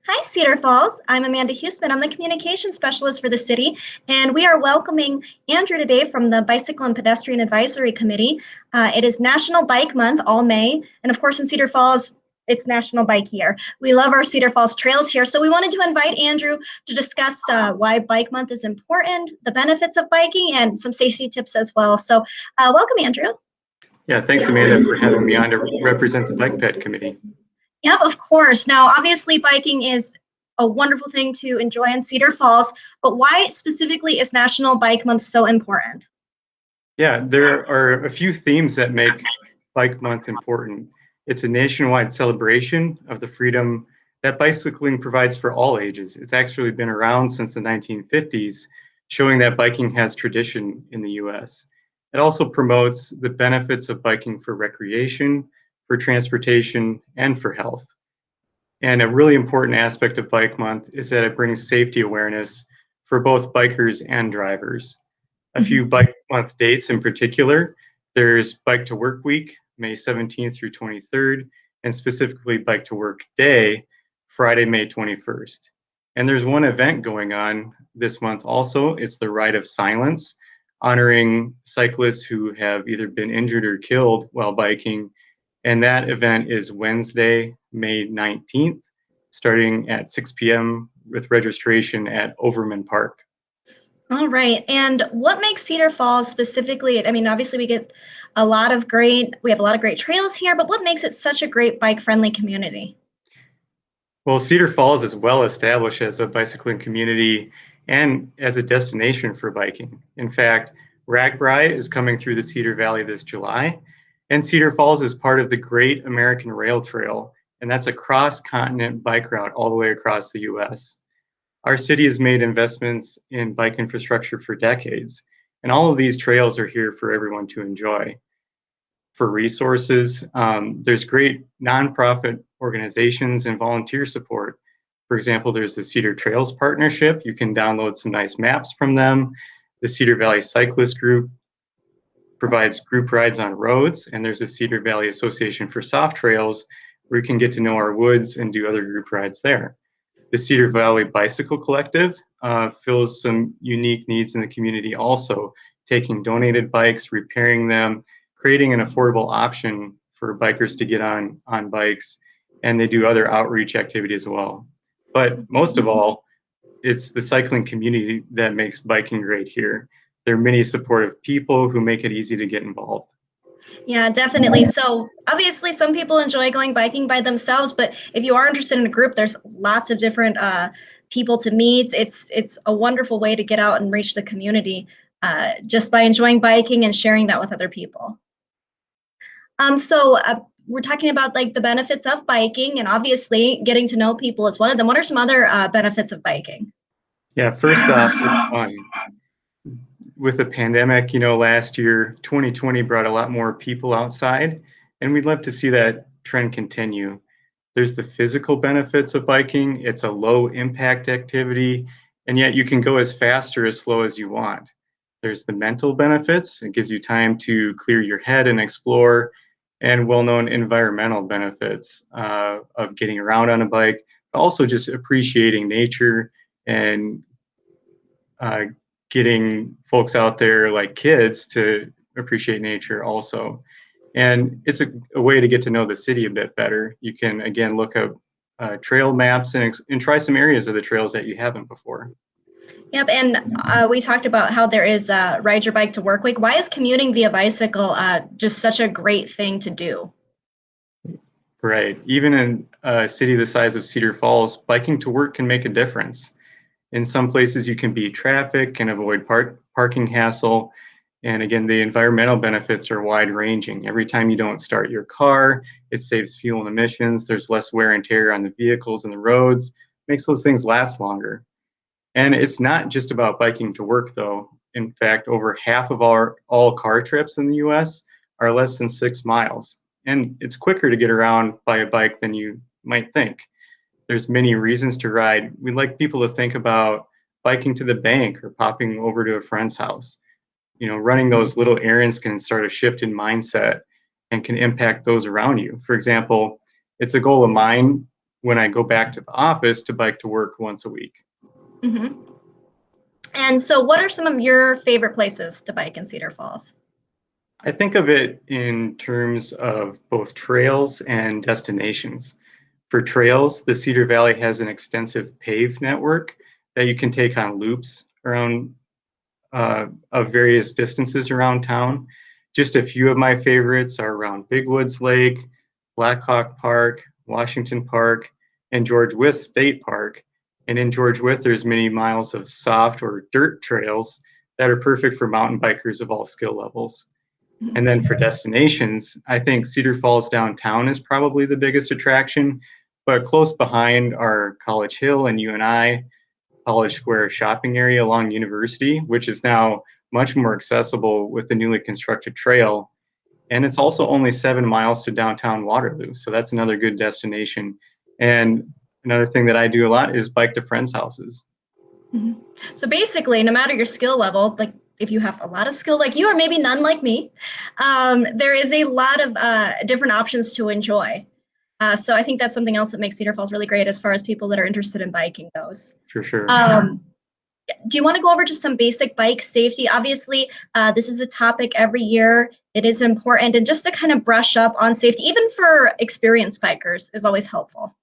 Hi, Cedar Falls. I'm Amanda Huseman. I'm the communication specialist for the city, and we are welcoming Andrew today from the Bicycle and Pedestrian Advisory Committee. It is National Bike Month all May, and of course in Cedar Falls, it's National Bike Year. We love our Cedar Falls trails here, so we wanted to invite Andrew to discuss why Bike Month is important, the benefits of biking, and some safety tips as well. So welcome, Andrew. Yeah, thanks, Amanda, for having me on to represent the Bike Ped Committee. Yep, of course. Now, obviously, biking is a wonderful thing to enjoy in Cedar Falls, but why specifically is National Bike Month so important? Yeah, there are a few themes that make Bike Month important. It's a nationwide celebration of the freedom that bicycling provides for all ages. It's actually been around since the 1950s, showing that biking has tradition in the US. It also promotes the benefits of biking for recreation, for transportation, and for health. And a really important aspect of Bike Month is that it brings safety awareness for both bikers and drivers. A few Bike Month dates in particular, there's Bike to Work Week, May 17th through 23rd, and specifically Bike to Work Day, Friday, May 21st. And there's one event going on this month also. It's the Ride of Silence, honoring cyclists who have either been injured or killed while biking. And that event is Wednesday, May 19th, starting at 6 p.m. with registration at Overman Park. All right. And what makes Cedar Falls specifically, I mean, obviously we have a lot of great trails here, but what makes it such a great bike-friendly community? Well, Cedar Falls is well established as a bicycling community and as a destination for biking. In fact, RAGBRAI is coming through the Cedar Valley this July, and Cedar Falls is part of the Great American Rail Trail, and that's a cross-continent bike route all the way across the US. Our city has made investments in bike infrastructure for decades, and all of these trails are here for everyone to enjoy. For resources, there's great nonprofit organizations and volunteer support. For example, there's the Cedar Trails Partnership. You can download some nice maps from them. The Cedar Valley Cyclist Group provides group rides on roads, and there's a Cedar Valley Association for Soft Trails where you can get to know our woods and do other group rides there. The Cedar Valley Bicycle Collective fills some unique needs in the community also, taking donated bikes, repairing them, creating an affordable option for bikers to get on bikes, and they do other outreach activities as well. But most of all, it's the cycling community that makes biking great here. There are many supportive people who make it easy to get involved. Yeah, definitely. So obviously some people enjoy going biking by themselves, but if you are interested in a group, there's lots of different people to meet. It's a wonderful way to get out and reach the community just by enjoying biking and sharing that with other people. So we're talking about like the benefits of biking, and obviously getting to know people is one of them. What are some other benefits of biking? Yeah, first off, it's fun. With the pandemic, last year, 2020 brought a lot more people outside, and we'd love to see that trend continue. There's the physical benefits of biking. It's a low impact activity, and yet you can go as fast or as slow as you want. There's the mental benefits. It gives you time to clear your head and explore, and well-known environmental benefits of getting around on a bike, but also just appreciating nature and getting folks out there like kids to appreciate nature also. And it's a way to get to know the city a bit better. You can, again, look up trail maps and try some areas of the trails that you haven't before. Yep, and we talked about how there is Ride Your Bike to Work Week. Why is commuting via bicycle just such a great thing to do? Right. Even in a city the size of Cedar Falls, biking to work can make a difference. In some places, you can beat traffic and avoid parking hassle. And again, the environmental benefits are wide ranging. Every time you don't start your car, it saves fuel and emissions. There's less wear and tear on the vehicles and the roads, makes those things last longer. And it's not just about biking to work, though. In fact, over half of all car trips in the US are less than 6 miles. And it's quicker to get around by a bike than you might think. There's many reasons to ride. We'd like people to think about biking to the bank or popping over to a friend's house. Running those little errands can start a shift in mindset and can impact those around you. For example, it's a goal of mine when I go back to the office to bike to work once a week. Mm-hmm. And so what are some of your favorite places to bike in Cedar Falls? I think of it in terms of both trails and destinations. For trails, the Cedar Valley has an extensive paved network that you can take on loops around of various distances around town. Just a few of my favorites are around Big Woods Lake, Blackhawk Park, Washington Park, and George Wythe State Park. And in George Wythe, there's many miles of soft or dirt trails that are perfect for mountain bikers of all skill levels. And then for destinations, I think Cedar Falls downtown is probably the biggest attraction, but close behind are College Hill and UNI, College Square shopping area along University, which is now much more accessible with the newly constructed trail. And it's also only 7 miles to downtown Waterloo. So that's another good destination. And another thing that I do a lot is bike to friends' houses. Mhm. So basically, no matter your skill level, like if you have a lot of skill like you, or maybe none like me, there is a lot of different options to enjoy. So I think that's something else that makes Cedar Falls really great as far as people that are interested in biking goes. For sure. Do you want to go over just some basic bike safety? Obviously, this is a topic every year. It is important, and just to kind of brush up on safety, even for experienced bikers, is always helpful.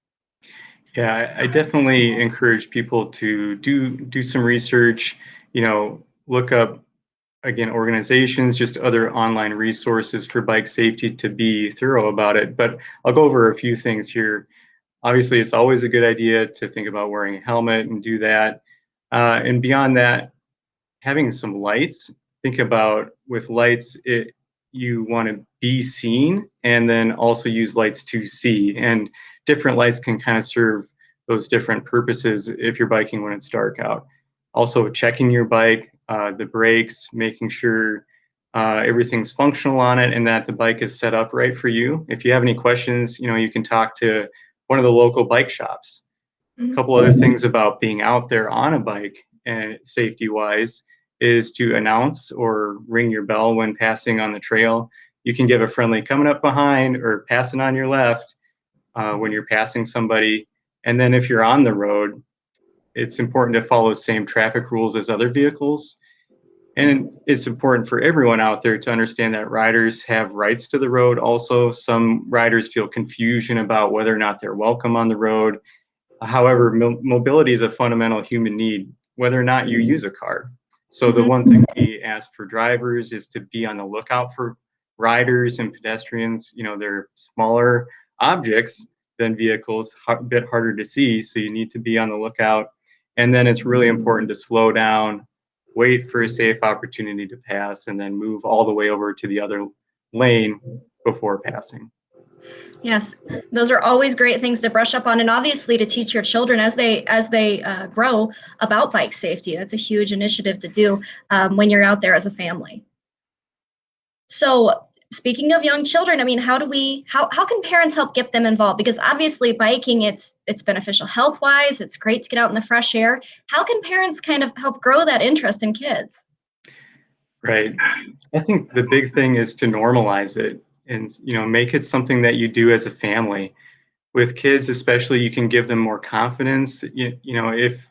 Yeah, I definitely encourage people to do some research, look up again organizations, just other online resources for bike safety to be thorough about it. But I'll go over a few things here. Obviously, it's always a good idea to think about wearing a helmet and do that. And beyond that, having some lights. Think about with lights, you want to be seen and then also use lights to see. And different lights can kind of serve those different purposes if you're biking when it's dark out. Also, checking your bike, the brakes, making sure everything's functional on it and that the bike is set up right for you. If you have any questions, you can talk to one of the local bike shops. A Mhm. couple other things about being out there on a bike and safety wise is to announce or ring your bell when passing on the trail. You can give a friendly coming up behind or passing on your left when you're passing somebody. And then if you're on the road, it's important to follow the same traffic rules as other vehicles. And it's important for everyone out there to understand that riders have rights to the road. Also, some riders feel confusion about whether or not they're welcome on the road. However, mobility is a fundamental human need, whether or not you use a car. So the Mhm. one thing we ask for drivers is to be on the lookout for riders and pedestrians. They're smaller objects than vehicles, a bit harder to see, so you need to be on the lookout. And then it's really important to slow down, wait for a safe opportunity to pass, and then move all the way over to the other lane before passing. Yes, those are always great things to brush up on, and obviously to teach your children as they grow about bike safety. That's a huge initiative to do when you're out there as a family. So, speaking of young children, I mean, how can parents help get them involved? Because obviously, biking it's beneficial health wise. It's great to get out in the fresh air. How can parents kind of help grow that interest in kids? Right. I think the big thing is to normalize it and make it something that you do as a family. With kids especially, you can give them more confidence. If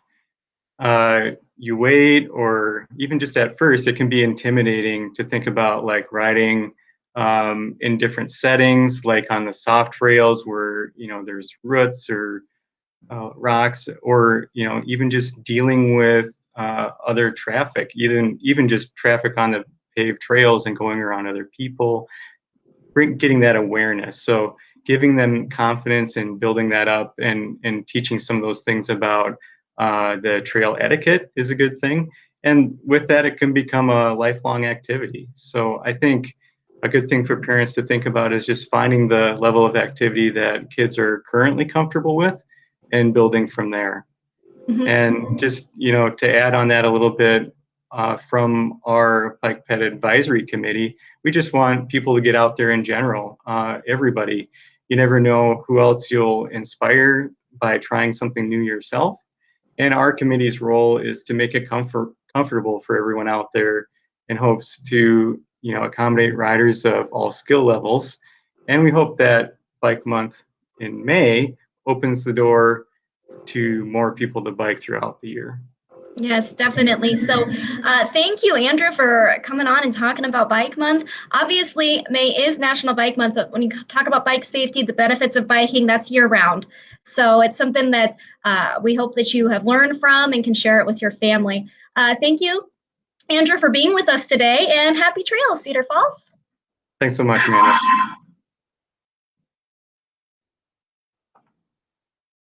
you wait or even just at first, it can be intimidating to think about like riding in different settings, like on the soft trails where there's roots or rocks, or even just dealing with other traffic, even just traffic on the paved trails and going around other people, getting that awareness. So giving them confidence and building that up and teaching some of those things about the trail etiquette is a good thing. And with that, it can become a lifelong activity. So I think a good thing for parents to think about is just finding the level of activity that kids are currently comfortable with and building from there. Mhm. And just, to add on that a little bit, from our Bike Ped Advisory Committee, we just want people to get out there in general, everybody. You never know who else you'll inspire by trying something new yourself. And our committee's role is to make it comfortable for everyone out there in hopes to, accommodate riders of all skill levels. And we hope that Bike Month in May opens the door to more people to bike throughout the year. Yes, definitely. So thank you, Andrew, for coming on and talking about Bike Month. Obviously, May is National Bike Month, but when you talk about bike safety, the benefits of biking, that's year round. So it's something that we hope that you have learned from and can share it with your family. Thank you, Andrew, for being with us today, and happy trails, Cedar Falls. Thanks so much, Amanda.